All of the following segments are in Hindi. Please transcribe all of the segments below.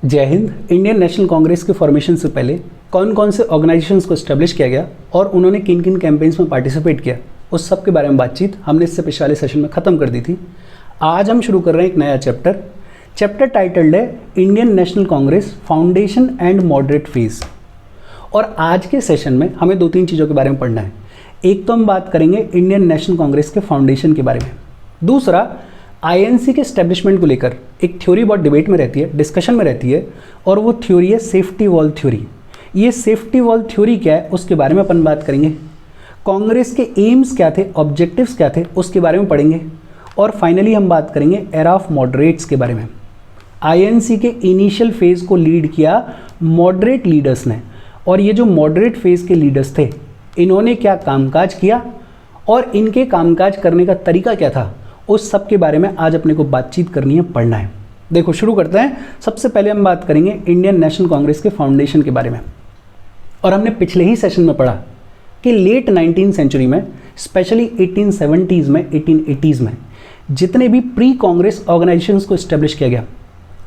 जय हिंद। इंडियन नेशनल कांग्रेस के फॉर्मेशन से पहले कौन कौन से ऑर्गेनाइजेशंस को एस्टेब्लिश किया गया और उन्होंने किन किन कैंपेन्स में पार्टिसिपेट किया, उस सब के बारे में बातचीत हमने इससे पिछले सेशन में ख़त्म कर दी थी। आज हम शुरू कर रहे हैं एक नया चैप्टर टाइटल्ड है Indian National Congress foundation and moderate phase. और आज के सेशन में हमें दो तीन चीज़ों के बारे में पढ़ना है। एक तो हम बात करेंगे इंडियन नेशनल कांग्रेस के फाउंडेशन के बारे में, दूसरा आईएनसी के एस्टेब्लिशमेंट को लेकर एक थ्योरी बहुत डिबेट में रहती है, डिस्कशन में रहती है, और वो थ्योरी है सेफ्टी वॉल थ्योरी। ये सेफ्टी वॉल थ्योरी क्या है उसके बारे में अपन बात करेंगे। कांग्रेस के एम्स क्या थे, ऑब्जेक्टिव्स क्या थे, उसके बारे में पढ़ेंगे। और फाइनली हम बात करेंगे एरा ऑफ मॉडरेट्स के बारे में। आईएनसी के इनिशियल फेज़ को लीड किया मॉडरेट लीडर्स ने, और ये जो मॉडरेट फेज़ के लीडर्स थे इन्होंने क्या कामकाज किया और इनके कामकाज करने का तरीका क्या था, उस सब के बारे में आज अपने को बातचीत करनी है, पढ़ना है। देखो शुरू करते हैं। सबसे पहले हम बात करेंगे इंडियन नेशनल कांग्रेस के फाउंडेशन के बारे में। और हमने पिछले ही सेशन में पढ़ा कि लेट 19th सेंचुरी में, स्पेशली 1870s में, 1880s में जितने भी प्री कांग्रेस ऑर्गेनाइजेशंस को इस्टेब्लिश किया गया,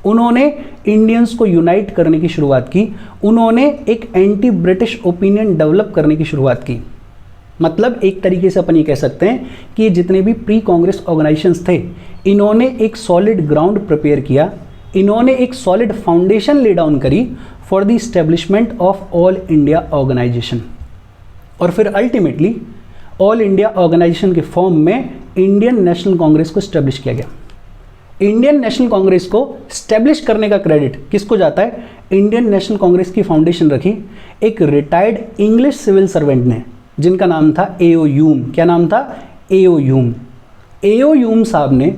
उन्होंने इंडियंस को यूनाइट करने की शुरुआत की। उन्होंने एक एंटी ब्रिटिश ओपिनियन डेवलप करने की शुरुआत की। मतलब एक तरीके से अपन ये कह सकते हैं कि ये जितने भी प्री कांग्रेस ऑर्गेनाइजेशंस थे, इन्होंने एक सॉलिड ग्राउंड प्रिपेयर किया, इन्होंने एक सॉलिड फाउंडेशन ले डाउन करी for the establishment of all India organisation. और फिर अल्टीमेटली ऑल इंडिया ऑर्गेनाइजेशन के फॉर्म में इंडियन नेशनल कांग्रेस को इस्टेब्लिश किया गया। इंडियन नेशनल कांग्रेस को स्टैब्लिश करने का क्रेडिट किसको जाता है? इंडियन नेशनल कांग्रेस की फाउंडेशन रखी एक रिटायर्ड इंग्लिश सिविल सर्वेंट ने, जिनका नाम था A.O. ह्यूम। क्या नाम था? A.O. ह्यूम। A.O. ह्यूम साहब ने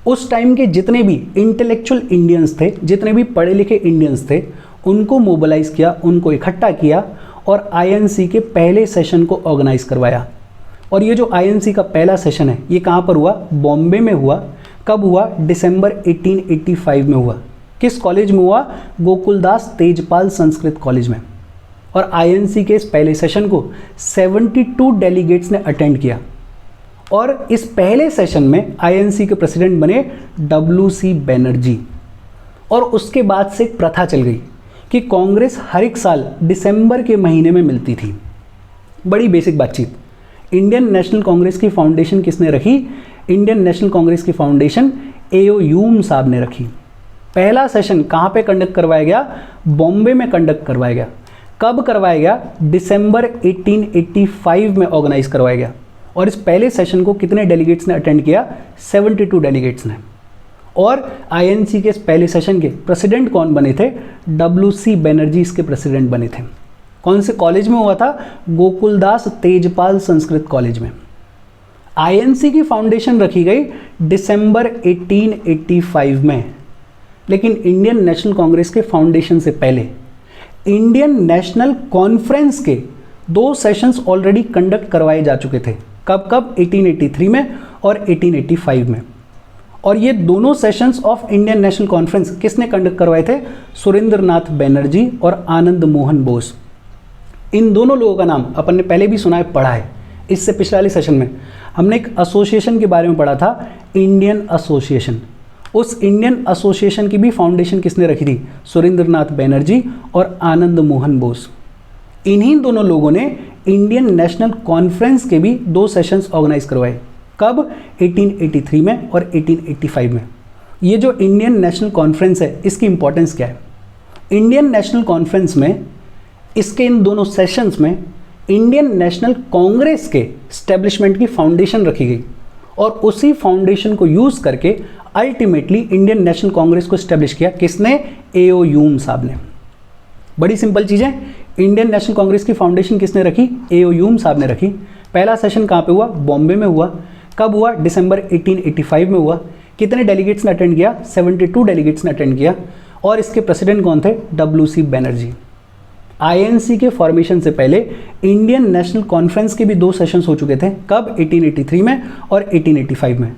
उस टाइम के जितने भी इंटेलेक्चुअल इंडियंस थे, जितने भी पढ़े लिखे इंडियंस थे, उनको मोबिलाइज किया, उनको इकट्ठा किया और आईएनसी के पहले सेशन को ऑर्गेनाइज करवाया। और ये जो आईएनसी का पहला सेशन है ये कहाँ पर हुआ? बॉम्बे में हुआ। कब हुआ? दिसंबर 1885 में हुआ। किस कॉलेज में हुआ? गोकुलदास तेजपाल संस्कृत कॉलेज में। और आईएनसी के इस पहले सेशन को 72 डेलीगेट्स ने अटेंड किया। और इस पहले सेशन में आईएनसी के प्रेसिडेंट बने WC बनर्जी। और उसके बाद से एक प्रथा चल गई कि कांग्रेस हर एक साल दिसंबर के महीने में मिलती थी। बड़ी बेसिक बातचीत। इंडियन नेशनल कांग्रेस की फाउंडेशन किसने रखी? इंडियन नेशनल कांग्रेस की फाउंडेशन A.O. ह्यूम साहब ने रखी। पहला सेशन कहाँ पे कंडक्ट करवाया गया? बॉम्बे में कंडक्ट करवाया गया। कब करवाया गया? दिसंबर 1885 में ऑर्गेनाइज करवाया गया। और इस पहले सेशन को कितने डेलीगेट्स ने अटेंड किया? 72 डेलीगेट्स ने। और आईएनसी के इस पहले सेशन के प्रेसिडेंट कौन बने थे? WC बनर्जी इसके प्रेसिडेंट बने थे। कौन से कॉलेज में हुआ था? गोकुलदास तेजपाल संस्कृत कॉलेज में। आईएनसी की फाउंडेशन रखी गई दिसंबर 1885 में। लेकिन इंडियन नेशनल कांग्रेस के फाउंडेशन से पहले इंडियन नेशनल कॉन्फ्रेंस के 2 सेशंस ऑलरेडी कंडक्ट करवाए जा चुके थे। कब कब? 1883 में और 1885 में। और ये दोनों sessions of Indian national conference किसने कंडक्ट करवाए थे? सुरेंद्रनाथ बनर्जी और आनंद मोहन बोस। इन दोनों लोगों का नाम अपन ने पहले भी सुना है, पढ़ा है। इससे पिछले वाले सेशन में हमने एक एसोसिएशन के बारे में पढ़ा था, इंडियन एसोसिएशन। उस इंडियन एसोसिएशन की भी फाउंडेशन किसने रखी थी? सुरेंद्रनाथ बनर्जी और आनंद मोहन बोस। इन्हीं दोनों लोगों ने इंडियन नेशनल कॉन्फ्रेंस के भी 2 सेशंस ऑर्गेनाइज करवाए। कब? 1883 में और 1885 में। ये जो इंडियन नेशनल कॉन्फ्रेंस है इसकी इंपॉर्टेंस क्या है? इंडियन नेशनल कॉन्फ्रेंस में, इसके इन दोनों सेशंस में इंडियन नेशनल कांग्रेस के स्टैब्लिशमेंट की फाउंडेशन रखी गई। और उसी फाउंडेशन को यूज़ करके अल्टीमेटली इंडियन नेशनल कांग्रेस को स्टैब्लिश किया। किसने? A.O. ह्यूम साहब ने। बड़ी सिंपल चीज़ें। इंडियन नेशनल कांग्रेस की फाउंडेशन किसने रखी? A.O. ह्यूम साहब ने रखी। पहला सेशन कहाँ पे हुआ? बॉम्बे में हुआ। कब हुआ? दिसंबर 1885 में हुआ। कितने डेलीगेट्स ने अटेंड किया? 72 डेलीगेट्स ने अटेंड किया। और इसके प्रेसिडेंट कौन थे? WC बनर्जी। आईएनसी के फॉर्मेशन से पहले इंडियन नेशनल कॉन्फ्रेंस के भी 2 सेशंस हो चुके थे। कब? 1883 में और 1885 में।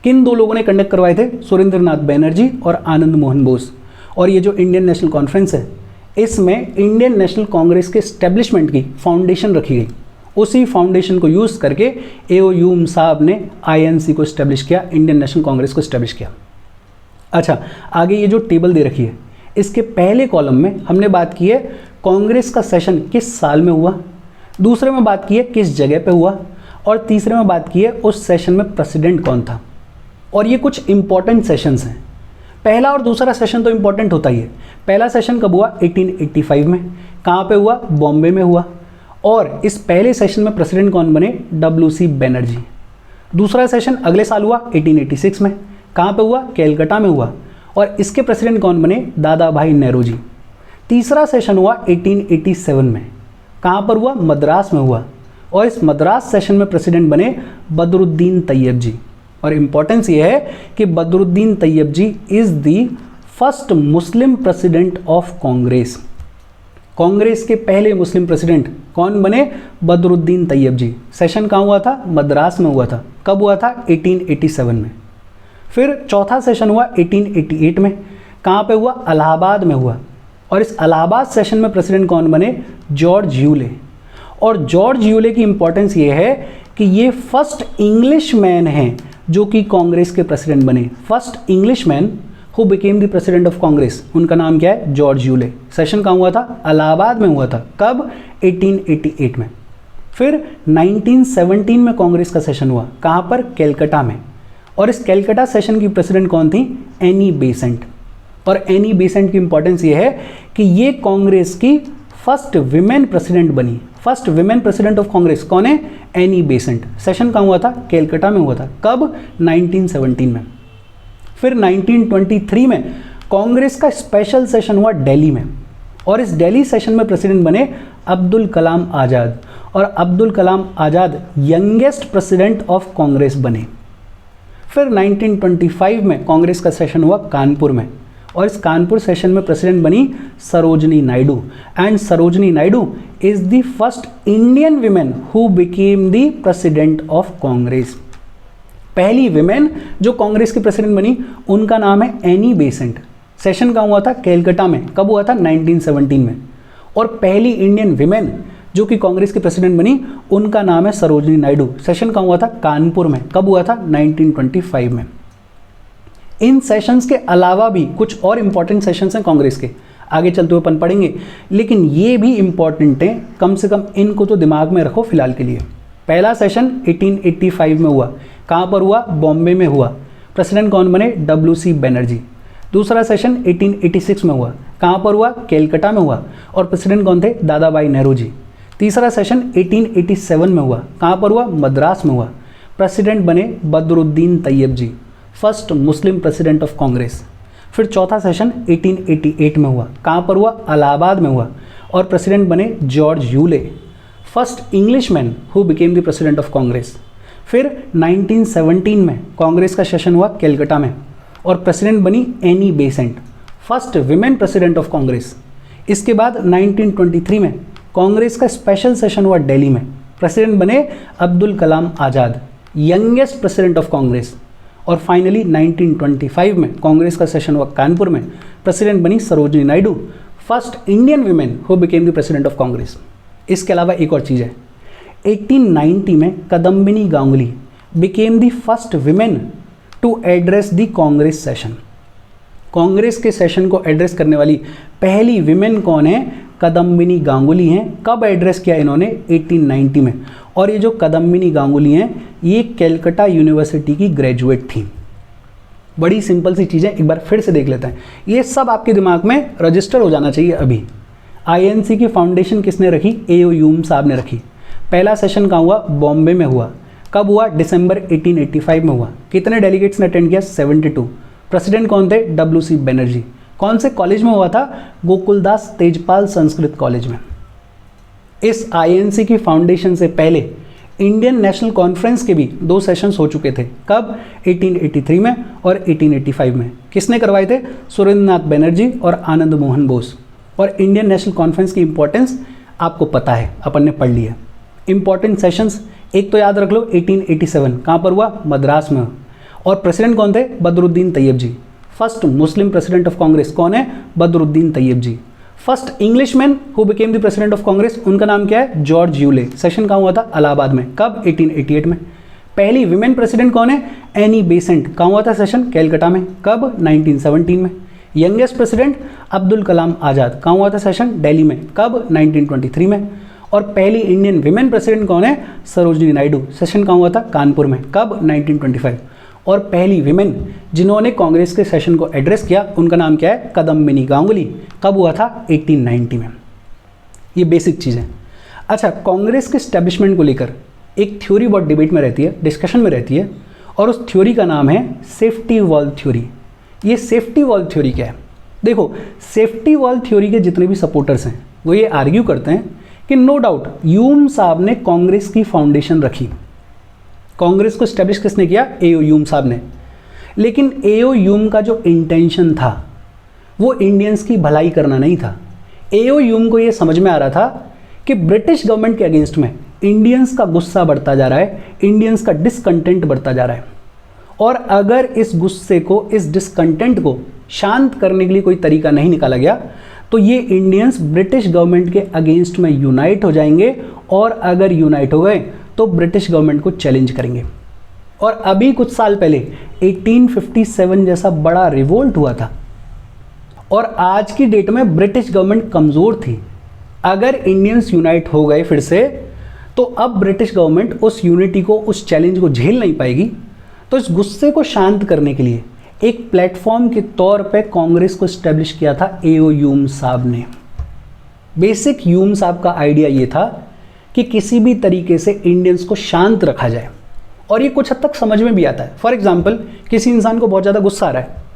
किन 2 लोगों ने कंडक्ट करवाए थे? सुरेंद्रनाथ बनर्जी और आनंद मोहन बोस। और ये जो इंडियन नेशनल कॉन्फ्रेंस है, इसमें इंडियन नेशनल कांग्रेस के स्टैब्लिशमेंट की फाउंडेशन रखी गई। उसी फाउंडेशन को यूज़ करके A.O. ह्यूम साहब ने आईएनसी को स्टैब्लिश किया, इंडियन नेशनल कांग्रेस को स्टैब्लिश किया। अच्छा, आगे ये जो टेबल दे रखी है इसके पहले कॉलम में हमने बात की है कांग्रेस का सेशन किस साल में हुआ, दूसरे में बात की है किस जगह पे हुआ, और तीसरे में बात की है उस सेशन में प्रेसिडेंट कौन था। और ये कुछ इंपॉर्टेंट सेशंस हैं। पहला और दूसरा सेशन तो इंपॉर्टेंट होता ही है। पहला सेशन कब हुआ? 1885 में। कहाँ पे हुआ? बॉम्बे में हुआ। और इस पहले सेशन में प्रेसिडेंट कौन बने? WC बनर्जी। दूसरा सेशन अगले साल हुआ 1886 में। कहाँ पे हुआ? कैलकाटा में हुआ। और इसके प्रेसिडेंट कौन बने? दादा भाई नेहरू जी। तीसरा सेशन हुआ 1887 में। कहाँ पर हुआ? मद्रास में हुआ। और इस मद्रास सेशन में प्रेसिडेंट बने बदरुद्दीन तैयब जी। और इंपॉर्टेंस ये है कि Badruddin Tyabji is the first Muslim president of Congress. Congress के पहले मुस्लिम प्रेसिडेंट कौन बने? बदरुद्दीन तैयब जी। सेशन कहाँ हुआ था? मद्रास में हुआ था। कब हुआ था? 1887 में। फिर चौथा सेशन हुआ 1888 में। कहाँ पे हुआ? इलाहाबाद में हुआ। और इस इलाहाबाद सेशन में प्रेसिडेंट कौन बने? George Yule. और जॉर्ज यूले की इंपॉर्टेंस ये है कि ये फर्स्ट इंग्लिश मैन हैं जो कि कांग्रेस के प्रेसिडेंट बने। First English man who became the president of Congress, उनका नाम क्या है? George Yule. सेशन कहाँ हुआ था? इलाहाबाद में हुआ था। कब? 1888 में। फिर 1917 में कांग्रेस का सेशन हुआ। कहाँ पर? कैलकाटा में। और इस कैलकाटा सेशन की प्रेसिडेंट कौन थी? Annie Besant. और एनी बेसेंट की इंपॉर्टेंस ये है कि ये कांग्रेस की फर्स्ट विमेन प्रेसिडेंट बनी। First women president of Congress कौन है? Annie Besant. सेशन कहाँ हुआ था? कैलकाटा में हुआ था। कब? 1917 में। फिर 1923 में कांग्रेस का स्पेशल सेशन हुआ दिल्ली में। और इस दिल्ली सेशन में प्रेसिडेंट बने अब्दुल कलाम आज़ाद। और Abdul Kalam Azad youngest president of Congress बने। फिर 1925 में कांग्रेस का सेशन हुआ कानपुर में। और इस कानपुर सेशन में प्रेसिडेंट बनी Sarojini Naidu. And Sarojini Naidu is the first Indian women who became the president of Congress. पहली विमेन जो कांग्रेस की प्रेसिडेंट बनी उनका नाम है एनी बेसेंट। सेशन कहाँ हुआ था? कैलकाटा में। कब हुआ था? 1917 में। और पहली इंडियन विमेन जो कि कांग्रेस की प्रेसिडेंट बनी उनका नाम है सरोजनी नायडू। सेशन कहाँ हुआ था? कानपुर में। कब हुआ था? 1925 में। इन सेशंस के अलावा भी कुछ और इंपॉर्टेंट सेशंस हैं कांग्रेस के, आगे चलते हुए अपन पढ़ेंगे, लेकिन ये भी इंपॉर्टेंट हैं, कम से कम इनको तो दिमाग में रखो फिलहाल के लिए। पहला सेशन 1885 में हुआ। कहाँ पर हुआ? बॉम्बे में हुआ। प्रेसिडेंट कौन बने? WC बनर्जी। दूसरा सेशन 1886 में हुआ। कहाँ पर हुआ? कैलकाटा में हुआ। और प्रेसिडेंट कौन थे? दादा भाई नेहरू जी। तीसरा सेशन 1887 में हुआ। कहाँ पर हुआ? मद्रास में हुआ। प्रेसिडेंट बने Badruddin Tyabji, first Muslim president of Congress. फिर चौथा सेशन 1888 में हुआ। कहाँ पर हुआ? इलाहाबाद में हुआ। और प्रेसिडेंट बने George Yule, first English man who became the president of Congress. फिर 1917 में कांग्रेस का सेशन हुआ कैलकाटा में। और प्रेसिडेंट बनी Annie Besant, first women president of Congress. इसके बाद 1923 में कांग्रेस का स्पेशल सेशन हुआ दिल्ली में। प्रेसिडेंट बने Abdul Kalam Azad, youngest president of Congress. और फाइनली 1925 में कांग्रेस का सेशन हुआ कानपुर में। प्रेसिडेंट बनी Sarojini Naidu, first Indian women who became the president of Congress. इसके अलावा एक और चीज़ है, 1890 में Kadambini Ganguly became the first women to address the Congress session. Congress के सेशन को एड्रेस करने वाली पहली विमेन कौन है? कदम्बिनी गांगुली हैं। कब एड्रेस किया इन्होंने? 1890 में। और ये जो कदम्बिनी गांगुली हैं ये कैलकाटा यूनिवर्सिटी की ग्रेजुएट थी। बड़ी सिंपल सी चीज़ें एक बार फिर से देख लेते हैं, ये सब आपके दिमाग में रजिस्टर हो जाना चाहिए अभी। INC की फाउंडेशन किसने रखी? A.O. ह्यूम साहब ने रखी। पहला सेशन कहाँ हुआ? बॉम्बे में हुआ। कब हुआ? दिसंबर 1885 में हुआ। कितने डेलीगेट्स ने अटेंड किया? 72। प्रेसिडेंट कौन थे? WC बनर्जी। कौन से कॉलेज में हुआ था? गोकुलदास तेजपाल संस्कृत कॉलेज में। इस INC की फाउंडेशन से पहले इंडियन नेशनल कॉन्फ्रेंस के भी 2 सेशंस हो चुके थे। कब? 1883 में और 1885 में। किसने करवाए थे? सुरेंद्रनाथ बनर्जी और आनंद मोहन बोस। और इंडियन नेशनल कॉन्फ्रेंस की इंपॉर्टेंस आपको पता है, अपन ने पढ़ लिया। इंपॉर्टेंट सेशंस एक तो याद रख लो, 1887 कहाँ पर हुआ? मद्रास में। और प्रेसिडेंट कौन थे? Badruddin Tyabji. First Muslim president of Congress कौन है? Badruddin Tyabji. First Englishman who became the president of Congress, उनका नाम क्या है? George Yule. सेशन कहाँ हुआ था? इलाहाबाद में। कब? 1888 में। पहली विमेन प्रेसिडेंट कौन है? Annie Besant. कहाँ हुआ था सेशन? कैलकाटा में। कब? 1917 में। Youngest president Abdul Kalam Azad. कहाँ हुआ था सेशन? दिल्ली में। कब? 1923 में। और पहली इंडियन विमेन प्रेसिडेंट कौन है? सरोजनी नायडू। सेशन कहाँ हुआ था? कानपुर में। कब? 1925। और पहली विमेन जिन्होंने कांग्रेस के सेशन को एड्रेस किया उनका नाम क्या है? कदम्बिनी गांगुली। कब हुआ था? 1890 में। ये बेसिक चीज़ है। अच्छा, कांग्रेस के स्टैब्लिशमेंट को लेकर एक थ्योरी बहुत डिबेट में रहती है, डिस्कशन में रहती है, और उस थ्योरी का नाम है सेफ्टी वॉल थ्योरी। ये सेफ्टी वॉल थ्योरी क्या है? देखो, सेफ्टी वॉल थ्योरी के जितने भी सपोर्टर्स हैं वो ये आर्ग्यू करते हैं कि नो डाउट ह्यूम साहब ने कांग्रेस की फाउंडेशन रखी। कांग्रेस को स्टैब्लिश किसने किया? एओ ह्यूम साहब ने। लेकिन एओ ह्यूम का जो इंटेंशन था वो इंडियंस की भलाई करना नहीं था। एओ ह्यूम को ये समझ में आ रहा था कि ब्रिटिश गवर्नमेंट के अगेंस्ट में इंडियंस का गुस्सा बढ़ता जा रहा है, इंडियंस का डिसकंटेंट बढ़ता जा रहा है, और अगर इस गुस्से को, इस डिसकंटेंट को शांत करने के लिए कोई तरीका नहीं निकाला गया तो ये इंडियंस ब्रिटिश गवर्नमेंट के अगेंस्ट में यूनाइट हो जाएंगे, और अगर यूनाइट हो गए तो ब्रिटिश गवर्नमेंट को चैलेंज करेंगे। और अभी कुछ साल पहले 1857 जैसा बड़ा रिवोल्ट हुआ था, और आज की डेट में ब्रिटिश गवर्नमेंट कमज़ोर थी। अगर इंडियंस यूनाइट हो गए फिर से, तो अब ब्रिटिश गवर्नमेंट उस यूनिटी को, उस चैलेंज को झेल नहीं पाएगी। तो इस गुस्से को शांत करने के लिए एक प्लेटफॉर्म के तौर पे कांग्रेस को स्टैब्लिश किया था एओ ह्यूम साहब ने। बेसिक ह्यूम साहब का आइडिया ये था कि किसी भी तरीके से इंडियंस को शांत रखा जाए, और ये कुछ हद तक समझ में भी आता है। फॉर एग्जाम्पल, किसी इंसान को बहुत ज़्यादा गुस्सा आ रहा है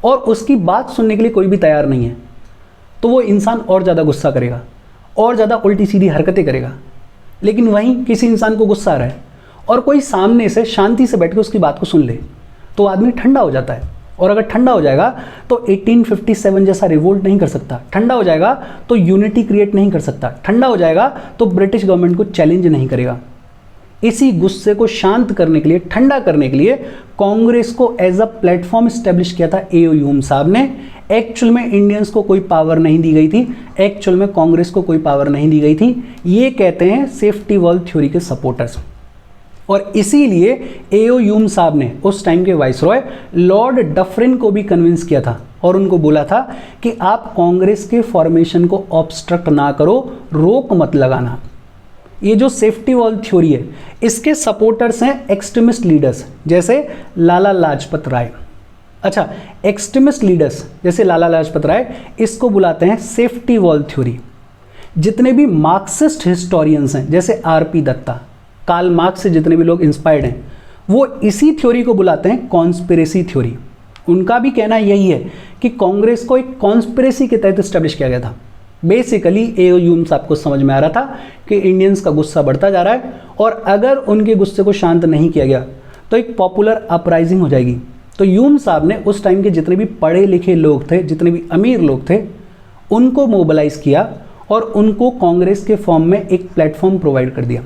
और उसकी बात सुनने के लिए कोई भी तैयार नहीं है, तो वो इंसान और ज़्यादा गुस्सा करेगा, और ज़्यादा उल्टी सीधी हरकतें करेगा। लेकिन वहीं किसी इंसान को गुस्सा आ रहा है और कोई सामने से शांति से बैठ के उसकी बात को सुन ले, तो आदमी ठंडा हो जाता है। और अगर ठंडा हो जाएगा तो 1857 जैसा रिवोल्ट नहीं कर सकता, ठंडा हो जाएगा तो यूनिटी क्रिएट नहीं कर सकता, ठंडा हो जाएगा तो ब्रिटिश गवर्नमेंट को चैलेंज नहीं करेगा। इसी गुस्से को शांत करने के लिए, ठंडा करने के लिए कांग्रेस को एज अ प्लेटफॉर्म स्टैब्लिश किया था एओ ह्यूम साहब ने। एक्चुअल में इंडियंस को कोई पावर नहीं दी गई थी, एक्चुअल में कांग्रेस को कोई पावर नहीं दी गई थी। ये कहते हैं सेफ्टी वॉल थ्योरी के सपोर्टर्स। और इसीलिए एओ ह्यूम साहब ने उस टाइम के वाइसरॉय लॉर्ड डफरिन को भी कन्विंस किया था और उनको बोला था कि आप कांग्रेस के फॉर्मेशन को ऑब्स्ट्रक्ट ना करो, रोक मत लगाना। ये जो सेफ्टी वॉल थ्योरी है, इसके सपोर्टर्स हैं एक्सट्रीमिस्ट लीडर्स जैसे लाला लाजपत राय। अच्छा, एक्सट्रीमिस्ट लीडर्स जैसे लाला लाजपत राय, इसको बुलाते हैं सेफ्टी वॉल थ्योरी। जितने भी मार्क्सिस्ट हिस्टोरियंस हैं जैसे आरपी दत्ता, कार्ल मार्क्स से जितने भी लोग इंस्पायर्ड हैं, वो इसी थ्योरी को बुलाते हैं कॉन्स्पिरेसी थ्योरी। उनका भी कहना यही है कि कांग्रेस को एक कॉन्स्पिरेसी के तहत स्टैब्लिश किया गया था। बेसिकली एओ ह्यूम साहब को समझ में आ रहा था कि इंडियंस का गुस्सा बढ़ता जा रहा है, और अगर उनके गुस्से को शांत नहीं किया गया तो एक पॉपुलर अपराइजिंग हो जाएगी। तो ह्यूम साहब ने उस टाइम के जितने भी पढ़े लिखे लोग थे, जितने भी अमीर लोग थे, उनको मोबिलाइज किया और उनको कांग्रेस के फॉर्म में एक प्लेटफॉर्म प्रोवाइड कर दिया।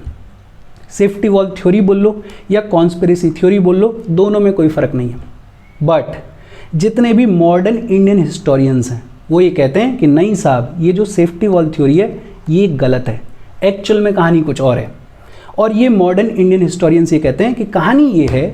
सेफ्टी वॉल थ्योरी बोल लो या कॉन्स्पिरेसी थ्योरी बोल लो, दोनों में कोई फ़र्क नहीं है। बट जितने भी मॉडर्न इंडियन हिस्टोरियंस हैं वो ये कहते हैं कि नहीं साहब, ये जो सेफ्टी वॉल थ्योरी है ये गलत है, एक्चुअल में कहानी कुछ और है। और ये मॉडर्न इंडियन हिस्टोरियंस ये कहते हैं कि कहानी ये है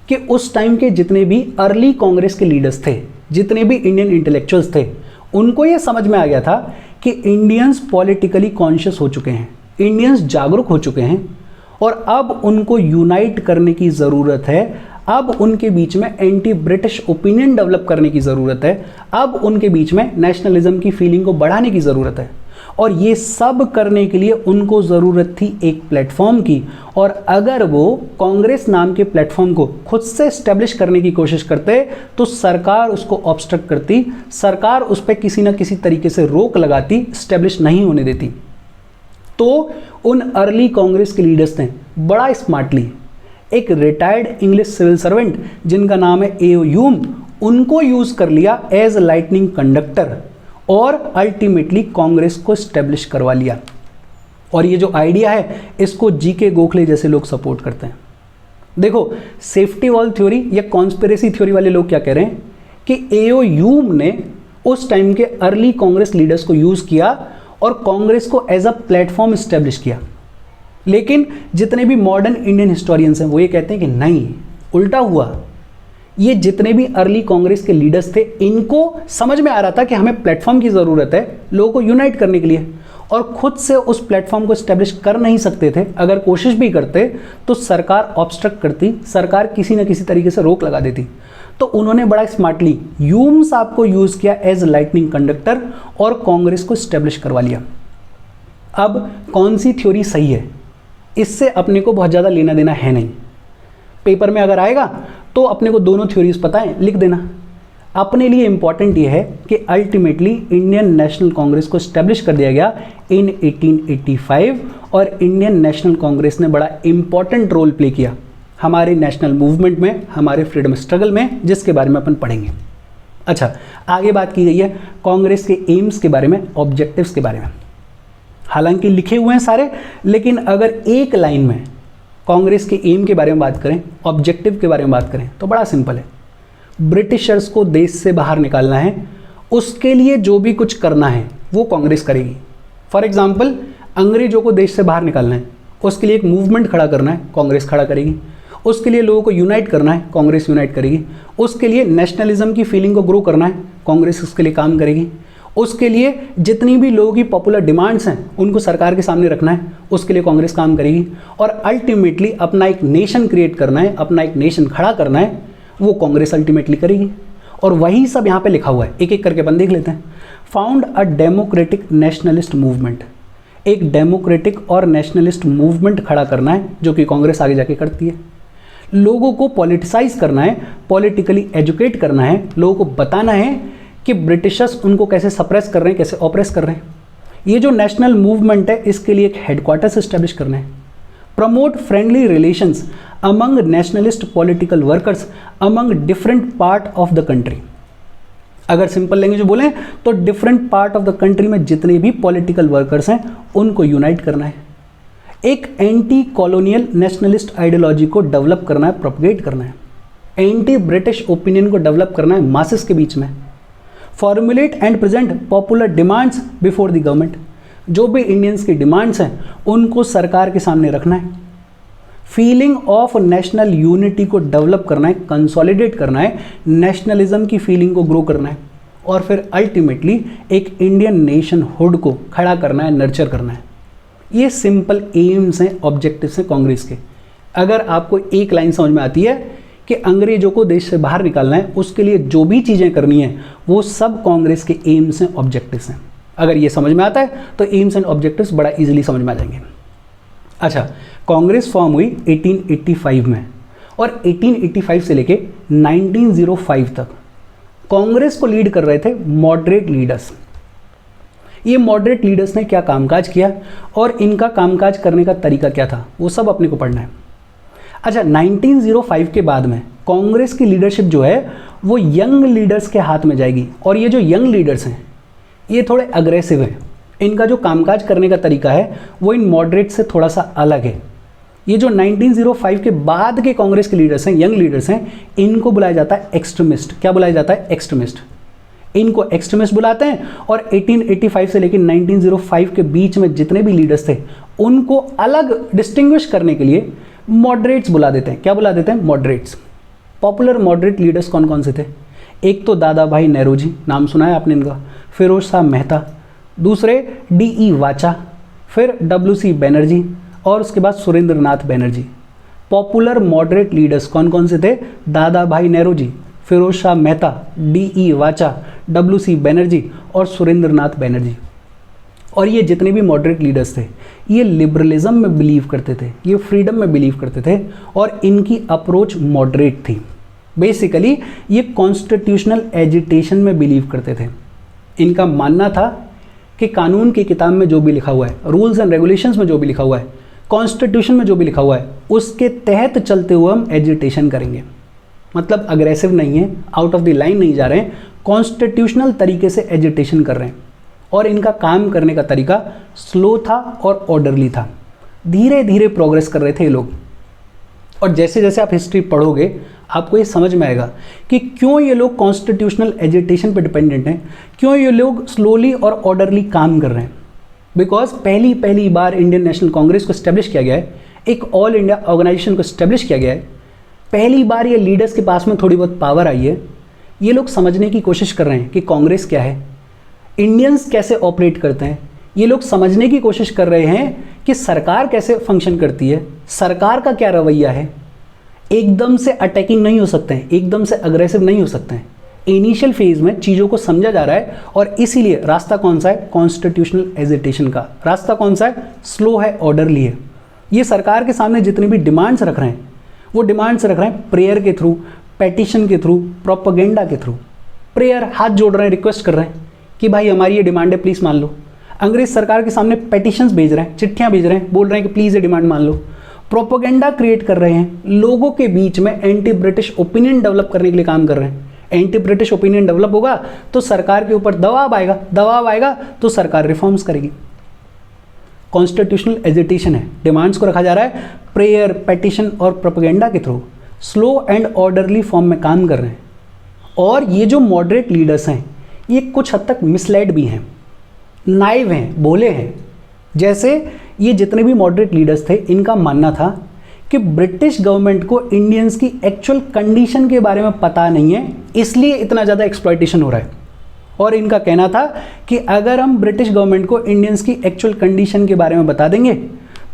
कि उस टाइम के जितने भी अर्ली कांग्रेस के लीडर्स थे, जितने भी इंडियन इंटेलेक्चुअल्स थे, उनको ये समझ में आ गया था कि इंडियंस पॉलिटिकली कॉन्शियस हो चुके हैं, इंडियंस जागरूक हो चुके हैं, और अब उनको यूनाइट करने की ज़रूरत है। अब उनके बीच में एंटी ब्रिटिश ओपिनियन डेवलप करने की ज़रूरत है। अब उनके बीच में नेशनलिज्म की फीलिंग को बढ़ाने की ज़रूरत है। और ये सब करने के लिए उनको ज़रूरत थी एक प्लेटफॉर्म की। और अगर वो कांग्रेस नाम के प्लेटफॉर्म को खुद से इस्टेब्लिश करने की कोशिश करते तो सरकार उसको ऑब्स्ट्रक्ट करती, सरकार उस पर किसी न किसी तरीके से रोक लगाती, इस्टेब्लिश नहीं होने देती। तो उन अर्ली कांग्रेस के लीडर्स ने बड़ा स्मार्टली एक रिटायर्ड इंग्लिश सिविल सर्वेंट जिनका नाम है एओ ह्यूम, उनको यूज़ कर लिया एज लाइटनिंग कंडक्टर और अल्टीमेटली कांग्रेस को स्टैब्लिश करवा लिया। और ये जो आइडिया है इसको जीके गोखले जैसे लोग सपोर्ट करते हैं। देखो, सेफ्टी वॉल थ्योरी या कॉन्स्पिरेसी थ्योरी वाले लोग क्या कह रहे हैं कि एओ ह्यूम ने उस टाइम के अर्ली कांग्रेस लीडर्स को यूज़ किया और कांग्रेस को एज अ प्लेटफॉर्म स्टैब्लिश किया। लेकिन जितने भी मॉडर्न इंडियन हिस्टोरियंस हैं वो ये कहते हैं कि नहीं, उल्टा हुआ। ये जितने भी अर्ली कांग्रेस के लीडर्स थे, इनको समझ में आ रहा था कि हमें प्लेटफॉर्म की ज़रूरत है लोगों को यूनाइट करने के लिए, और खुद से उस प्लेटफॉर्म को स्टैब्लिश कर नहीं सकते थे। अगर कोशिश भी करते तो सरकार ऑब्स्ट्रक्ट करती, सरकार किसी न किसी तरीके से रोक लगा देती। तो उन्होंने बड़ा स्मार्टली ह्यूम साहब को यूज़ किया एज लाइटनिंग कंडक्टर और कांग्रेस को स्टैब्लिश करवा लिया। अब कौन सी थ्योरी सही है, इससे अपने को बहुत ज़्यादा लेना देना है नहीं। पेपर में अगर आएगा तो अपने को दोनों थ्योरीज पता है, लिख देना। अपने लिए इंपॉर्टेंट ये है कि अल्टीमेटली इंडियन नेशनल कांग्रेस को स्टैब्लिश कर दिया गया इन 1885, और इंडियन नेशनल कांग्रेस ने बड़ा इंपॉर्टेंट रोल प्ले किया हमारे नेशनल मूवमेंट में, हमारे फ्रीडम स्ट्रगल में, जिसके बारे में अपन पढ़ेंगे। अच्छा, आगे बात की गई है कांग्रेस के एम्स के बारे में, ऑब्जेक्टिव्स के बारे में। हालांकि लिखे हुए हैं सारे, लेकिन अगर एक लाइन में कांग्रेस के एम के बारे में बात करें, ऑब्जेक्टिव के बारे में बात करें, तो बड़ा सिंपल है। ब्रिटिशर्स को देश से बाहर निकालना है, उसके लिए जो भी कुछ करना है वो कांग्रेस करेगी। फॉर एग्जाम्पल, अंग्रेजों को देश से बाहर निकालना है, उसके लिए एक मूवमेंट खड़ा करना है, कांग्रेस खड़ा करेगी। उसके लिए लोगों को यूनाइट करना है, कांग्रेस यूनाइट करेगी। उसके लिए नेशनलिज्म की फीलिंग को ग्रो करना है, कांग्रेस उसके लिए काम करेगी। उसके लिए जितनी भी लोगों की पॉपुलर डिमांड्स हैं उनको सरकार के सामने रखना है, उसके लिए कांग्रेस काम करेगी। और अल्टीमेटली अपना एक नेशन क्रिएट करना है, अपना एक नेशन खड़ा करना है, वो कांग्रेस अल्टीमेटली करेगी। और वही सब यहाँ पे लिखा हुआ है, एक एक करके अपन देख लेते हैं। Found a democratic nationalist movement, एक डेमोक्रेटिक और नेशनलिस्ट मूवमेंट खड़ा करना है, जो कि कांग्रेस आगे जाके करती है। लोगों को पॉलिटिसाइज करना है, पॉलिटिकली एजुकेट करना है, लोगों को बताना है कि ब्रिटिशर्स उनको कैसे सप्रेस कर रहे हैं, कैसे ऑप्रेस कर रहे हैं। ये जो नेशनल मूवमेंट है, इसके लिए एक हेडक्वार्टर्स एस्टेब्लिश करना है। Promote friendly relations among nationalist political workers among different part of the country. अगर सिंपल लैंग्वेज बोलें तो different part of the country में जितने भी पॉलिटिकल वर्कर्स हैं उनको यूनाइट करना है। एक एंटी कॉलोनियल नेशनलिस्ट आइडियोलॉजी को डेवलप करना है, प्रोपगेट करना है। एंटी ब्रिटिश ओपिनियन को डेवलप करना है मासेस के बीच में। Formulate and present popular demands before the government, जो भी इंडियंस की डिमांड्स हैं उनको सरकार के सामने रखना है। फीलिंग ऑफ नेशनल यूनिटी को डेवलप करना है, कंसोलिडेट करना है, नेशनलिज्म की फीलिंग को ग्रो करना है, और फिर अल्टीमेटली एक इंडियन नेशन हुड को खड़ा करना है, नर्चर करना है। ये सिंपल एम्स हैं, ऑब्जेक्टिव्स हैं कांग्रेस के। अगर आपको एक लाइन समझ में आती है कि अंग्रेजों को देश से बाहर निकालना है, उसके लिए जो भी चीज़ें करनी है वो सब कांग्रेस के एम्स हैं, ऑब्जेक्टिव्स हैं। अगर ये समझ में आता है तो एम्स एंड ऑब्जेक्टिव्स बड़ा इजीली समझ में आ जाएंगे। अच्छा, कांग्रेस फॉर्म हुई 1885 में, और 1885 से लेके 1905 तक कांग्रेस को लीड कर रहे थे मॉडरेट लीडर्स। ये मॉडरेट लीडर्स ने क्या कामकाज किया और इनका कामकाज करने का तरीका क्या था, वो सब अपने को पढ़ना है। अच्छा, 1905 के बाद में कांग्रेस की लीडरशिप जो है वो यंग लीडर्स के हाथ में जाएगी, और ये जो यंग लीडर्स हैं ये थोड़े अग्रेसिव हैं। इनका जो कामकाज करने का तरीका है वो इन मॉडरेट से थोड़ा सा अलग है। ये जो 1905 के बाद के कांग्रेस के लीडर्स हैं, यंग लीडर्स हैं, इनको बुलाया जाता है एक्सट्रीमिस्ट। क्या बुलाया जाता है? एक्सट्रीमिस्ट। इनको एक्सट्रीमिस्ट बुलाते हैं। और 1885 से लेकर 1905 के बीच में जितने भी लीडर्स थे उनको अलग डिस्टिंग्विश करने के लिए मॉडरेट्स बुला देते हैं। क्या बुला देते हैं? मॉडरेट्स। पॉपुलर मॉडरेट लीडर्स कौन कौन से थे? एक तो दादा भाई नेहरू, नाम सुना है आपने इनका, फिरोज शाह मेहता, दूसरे D.E. वाचा, फिर W.C. बनर्जी, और उसके बाद सुरेंद्र नाथ बनर्जी। पॉपुलर मॉडरेट लीडर्स कौन कौन से थे? दादा भाई नेहरू जी, फिरोज शाह मेहता, D.E. वाचा, W.C. बनर्जी और सुरेंद्र नाथ बनर्जी। और ये जितने भी मॉडरेट लीडर्स थे ये लिबरलिज्म में बिलीव करते थे, ये फ्रीडम में बिलीव करते थे, और इनकी अप्रोच मॉडरेट थी। बेसिकली ये कॉन्स्टिट्यूशनल एजिटेशन में बिलीव करते थे। इनका मानना था कि कानून की किताब में जो भी लिखा हुआ है, रूल्स एंड रेगुलेशंस में जो भी लिखा हुआ है, कॉन्स्टिट्यूशन में जो भी लिखा हुआ है, उसके तहत चलते हुए हम एजिटेशन करेंगे। मतलब अग्रेसिव नहीं है, आउट ऑफ द लाइन नहीं जा रहे हैं, कॉन्स्टिट्यूशनल तरीके से एजिटेशन कर रहे हैं। और इनका काम करने का तरीका स्लो था और ऑर्डरली था। धीरे धीरे प्रोग्रेस कर रहे थे ये लोग। और जैसे जैसे आप हिस्ट्री पढ़ोगे आपको ये समझ में आएगा कि क्यों ये लोग कॉन्स्टिट्यूशनल एजिटेशन पर डिपेंडेंट हैं, क्यों ये लोग स्लोली और ऑर्डरली काम कर रहे हैं। बिकॉज पहली बार इंडियन नेशनल कांग्रेस को स्टैब्लिश किया गया है, एक ऑल इंडिया ऑर्गेनाइजेशन को स्टैब्लिश किया गया है, पहली बार ये लीडर्स के पास में थोड़ी बहुत पावर आई है। ये लोग समझने की कोशिश कर रहे हैं कि कांग्रेस क्या है, इंडियंस कैसे ऑपरेट करते हैं। ये लोग समझने की कोशिश कर रहे हैं कि सरकार कैसे फंक्शन करती है, सरकार का क्या रवैया है। एकदम से अटैकिंग नहीं हो सकते हैं, एकदम से अग्रेसिव नहीं हो सकते हैं। इनिशियल फेज में चीज़ों को समझा जा रहा है और इसीलिए रास्ता कौन सा है, कॉन्स्टिट्यूशनल एजिटेशन का रास्ता कौन सा है, स्लो है, ऑर्डरली है। ये सरकार के सामने जितनी भी डिमांड्स रख रहे हैं वो डिमांड्स रख रहे हैं प्रेयर के थ्रू, पेटिशन के थ्रू, प्रोपेगेंडा के थ्रू। प्रेयर, हाथ जोड़ रहे हैं, रिक्वेस्ट कर रहे हैं कि भाई हमारी ये डिमांड है, प्लीज़ मान लो। अंग्रेज सरकार के सामने पेटिशंस भेज रहे हैं, चिट्ठियाँ भेज रहे हैं, बोल रहे हैं कि प्लीज़ ये डिमांड मान लो। प्रोपेगेंडा क्रिएट कर रहे हैं, लोगों के बीच में एंटी ब्रिटिश ओपिनियन डेवलप करने के लिए काम कर रहे हैं। एंटी ब्रिटिश ओपिनियन डेवलप होगा तो सरकार के ऊपर दबाव आएगा, दबाव आएगा तो सरकार रिफॉर्म्स करेगी। कॉन्स्टिट्यूशनल एजिटेशन है, डिमांड्स को रखा जा रहा है प्रेयर, पेटिशन और प्रोपेगेंडा के through, slow and orderly form में काम कर रहे हैं। और ये जो मॉडरेट लीडर्स हैं ये कुछ हद तक मिसलेड भी हैं, नाइव हैं, भोले हैं। जैसे ये जितने भी मॉडरेट लीडर्स थे इनका मानना था कि ब्रिटिश गवर्नमेंट को इंडियंस की एक्चुअल कंडीशन के बारे में पता नहीं है, इसलिए इतना ज़्यादा एक्सप्लॉयटेशन हो रहा है। और इनका कहना था कि अगर हम ब्रिटिश गवर्नमेंट को इंडियंस की एक्चुअल कंडीशन के बारे में बता देंगे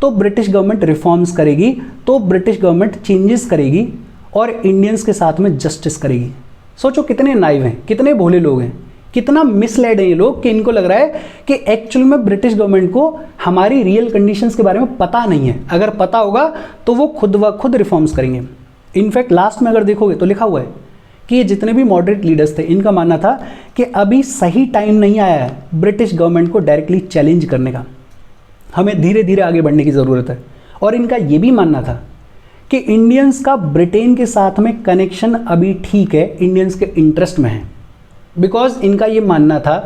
तो ब्रिटिश गवर्नमेंट रिफॉर्म्स करेगी, तो ब्रिटिश गवर्नमेंट चेंजेस करेगी और इंडियंस के साथ में जस्टिस करेगी। सोचो कितने नाइव हैं, कितने भोले लोग हैं, कितना मिसलेड है ये लोग कि इनको लग रहा है कि एक्चुअल में ब्रिटिश गवर्नमेंट को हमारी रियल कंडीशंस के बारे में पता नहीं है। अगर पता होगा तो वो खुद ब खुद रिफॉर्म्स करेंगे। इनफैक्ट लास्ट में अगर देखोगे तो लिखा हुआ है कि ये जितने भी मॉडरेट लीडर्स थे इनका मानना था कि अभी सही टाइम नहीं आया है ब्रिटिश गवर्नमेंट को डायरेक्टली चैलेंज करने का, हमें धीरे धीरे आगे बढ़ने की ज़रूरत है। और इनका ये भी मानना था कि इंडियंस का ब्रिटेन के साथ में कनेक्शन अभी ठीक है, इंडियंस के इंटरेस्ट में है। बिकॉज इनका ये मानना था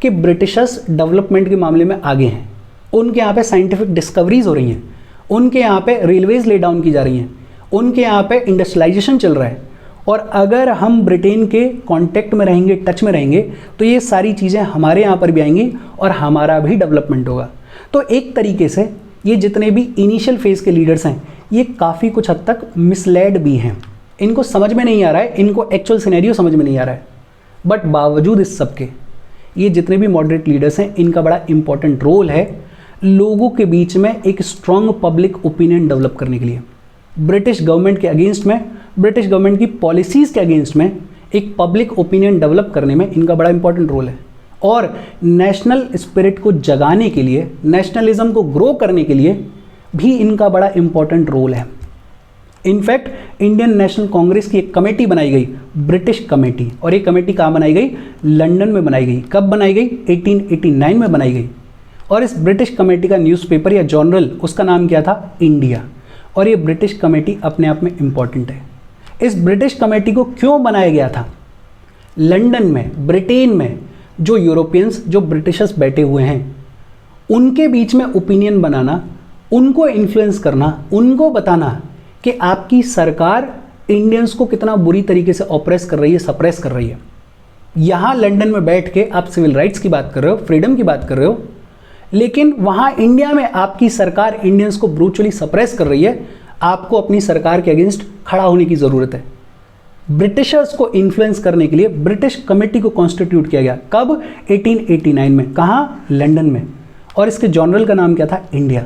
कि ब्रिटिशर्स डेवलपमेंट के मामले में आगे हैं, उनके यहाँ पे साइंटिफिक डिस्कवरीज हो रही हैं, उनके यहाँ पे रेलवेज ले डाउन की जा रही हैं, उनके यहाँ पे इंडस्ट्रियलाइजेशन चल रहा है। और अगर हम ब्रिटेन के कांटेक्ट में रहेंगे, टच में रहेंगे, तो ये सारी चीज़ें हमारे यहाँ पर भी आएंगी और हमारा भी डेवलपमेंट होगा। तो एक तरीके से ये जितने भी इनिशियल फेज़ के लीडर्स हैं ये काफ़ी कुछ हद तक मिसलेड भी हैं, इनको समझ में नहीं आ रहा है, इनको एक्चुअल सिनेरियो समझ में नहीं आ रहा है। बट बावजूद इस सब के ये जितने भी मॉडरेट लीडर्स हैं इनका बड़ा इंपॉर्टेंट रोल है लोगों के बीच में एक स्ट्रॉन्ग पब्लिक ओपिनियन डेवलप करने के लिए। ब्रिटिश गवर्नमेंट के अगेंस्ट में, ब्रिटिश गवर्नमेंट की पॉलिसीज़ के अगेंस्ट में एक पब्लिक ओपिनियन डेवलप करने में इनका बड़ा इंपॉर्टेंट रोल है। और नेशनल स्पिरिट को जगाने के लिए, नेशनलिज्म को ग्रो करने के लिए भी इनका बड़ा इंपॉर्टेंट रोल है। इनफैक्ट इंडियन नेशनल कांग्रेस की एक कमेटी बनाई गई, ब्रिटिश कमेटी, और ये कमेटी कहाँ बनाई गई, लंदन में बनाई गई। कब बनाई गई, 1889 में बनाई गई। और इस ब्रिटिश कमेटी का न्यूज़पेपर या जर्नल, उसका नाम क्या था, इंडिया। और ये ब्रिटिश कमेटी अपने आप में इम्पॉर्टेंट है। इस ब्रिटिश कमेटी को क्यों बनाया गया था, लंदन में, ब्रिटेन में जो यूरोपियंस, जो ब्रिटिशर्स बैठे हुए हैं उनके बीच में ओपिनियन बनाना, उनको इन्फ्लुएंस करना, उनको बताना कि आपकी सरकार इंडियंस को कितना बुरी तरीके से ऑप्रेस कर रही है, सप्रेस कर रही है। यहाँ लंदन में बैठ के आप सिविल राइट्स की बात कर रहे हो, फ्रीडम की बात कर रहे हो, लेकिन वहाँ इंडिया में आपकी सरकार इंडियंस को ब्रूचुअली सप्रेस कर रही है। आपको अपनी सरकार के अगेंस्ट खड़ा होने की ज़रूरत है। ब्रिटिशर्स को इन्फ्लुएंस करने के लिए ब्रिटिश कमेटी को कॉन्स्टिट्यूट किया गया। कब, 1889 में। कहाँ, लंदन में। और इसके जर्नल का नाम क्या था, इंडिया।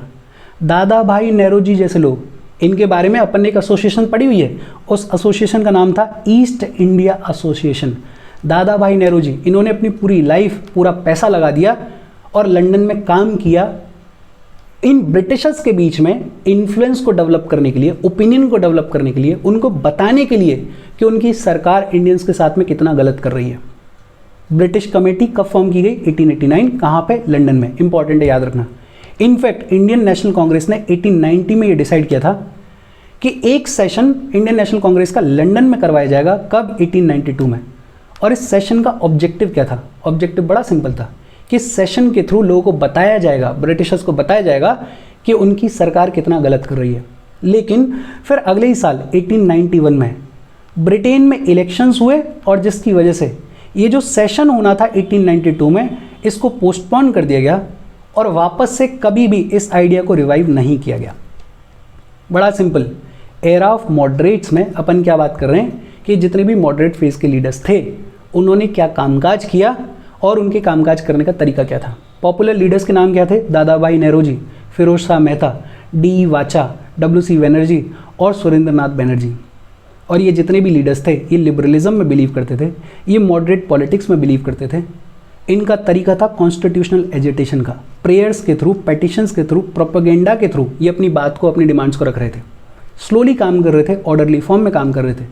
दादा भाई नेहरू जी जैसे लोग, इनके बारे में अपन ने एक एसोसिएशन पढ़ी हुई है, उस एसोसिएशन का नाम था ईस्ट इंडिया एसोसिएशन। दादा भाई नेहरू जी, इन्होंने अपनी पूरी लाइफ, पूरा पैसा लगा दिया और लंदन में काम किया इन ब्रिटिशर्स के बीच में इन्फ्लुएंस को डेवलप करने के लिए, ओपिनियन को डेवलप करने के लिए, उनको बताने के लिए कि उनकी सरकार इंडियंस के साथ में कितना गलत कर रही है। ब्रिटिश कमेटी कब फॉर्म की गई, 1889। कहाँ पे, लंदन में। इंपॉर्टेंट है, याद रखना। इनफैक्ट इंडियन नेशनल कांग्रेस ने 1890 में ये डिसाइड किया था कि एक सेशन इंडियन नेशनल कांग्रेस का लंदन में करवाया जाएगा। कब, 1892 में। और इस सेशन का ऑब्जेक्टिव क्या था, ऑब्जेक्टिव बड़ा सिंपल था कि सेशन के थ्रू लोगों को बताया जाएगा, ब्रिटिशर्स को बताया जाएगा कि उनकी सरकार कितना गलत कर रही है। लेकिन फिर अगले ही साल 1891 में ब्रिटेन में इलेक्शंस हुए और जिसकी वजह से ये जो सेशन होना था 1892 में, इसको पोस्टपोन कर दिया गया और वापस से कभी भी इस आइडिया को रिवाइव नहीं किया गया। बड़ा सिंपल, एरा ऑफ मॉडरेट्स में अपन क्या बात कर रहे हैं कि जितने भी मॉडरेट फेज के लीडर्स थे उन्होंने क्या कामकाज किया और उनके कामकाज करने का तरीका क्या था। पॉपुलर लीडर्स के नाम क्या थे? दादा भाई नेहरूजी, फिरोज शाह मेहता, डी वाचा, WC बनर्जी और सुरेंद्रनाथ बनर्जी। और ये जितने भी लीडर्स थे ये लिबरलिज्म में बिलीव करते थे, ये मॉडरेट पॉलिटिक्स में बिलीव करते थे। इनका तरीका था कॉन्स्टिट्यूशनल एजिटेशन का, प्रेयर्स के थ्रू, पेटिशंस के थ्रू, प्रोपेगेंडा के थ्रू ये अपनी बात को, अपनी डिमांड्स को रख रहे थे। स्लोली काम कर रहे थे, ऑर्डरली फॉर्म में काम कर रहे थे,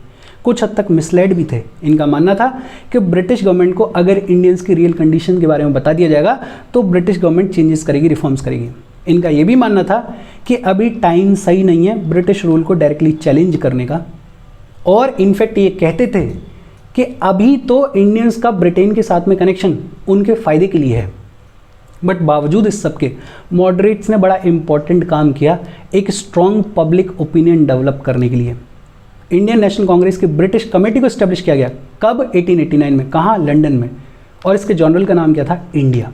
कुछ हद तक मिसलेड भी थे। इनका मानना था कि ब्रिटिश गवर्नमेंट को अगर इंडियंस की रियल कंडीशन के बारे में बता दिया जाएगा तो ब्रिटिश गवर्नमेंट चेंजेस करेगी, रिफॉर्म्स करेगी। इनका ये भी मानना था कि अभी टाइम सही नहीं है ब्रिटिश रूल को डायरेक्टली चैलेंज करने का, और इनफैक्ट ये कहते थे कि अभी तो इंडियंस का ब्रिटेन के साथ में कनेक्शन उनके फ़ायदे के लिए है। बट बावजूद इस सब के मॉडरेट्स ने बड़ा इंपॉर्टेंट काम किया एक स्ट्रॉन्ग पब्लिक ओपिनियन डेवलप करने के लिए। इंडियन नेशनल कांग्रेस की ब्रिटिश कमेटी को इस्टेब्लिश किया गया कब? 1889 में। कहाँ? लंदन में। और इसके जर्नल का नाम क्या था? इंडिया।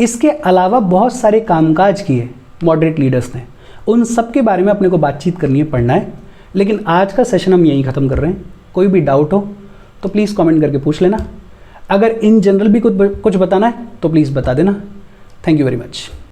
इसके अलावा बहुत सारे कामकाज किए मॉडरेट लीडर्स ने, उन सब के बारे में अपने को बातचीत करनी है, पढ़ना है। लेकिन आज का सेशन हम यहीं ख़त्म कर रहे हैं। कोई भी डाउट हो तो प्लीज़ कमेंट करके पूछ लेना। अगर इन जनरल भी कुछ बताना है तो प्लीज़ बता देना। Thank you very much.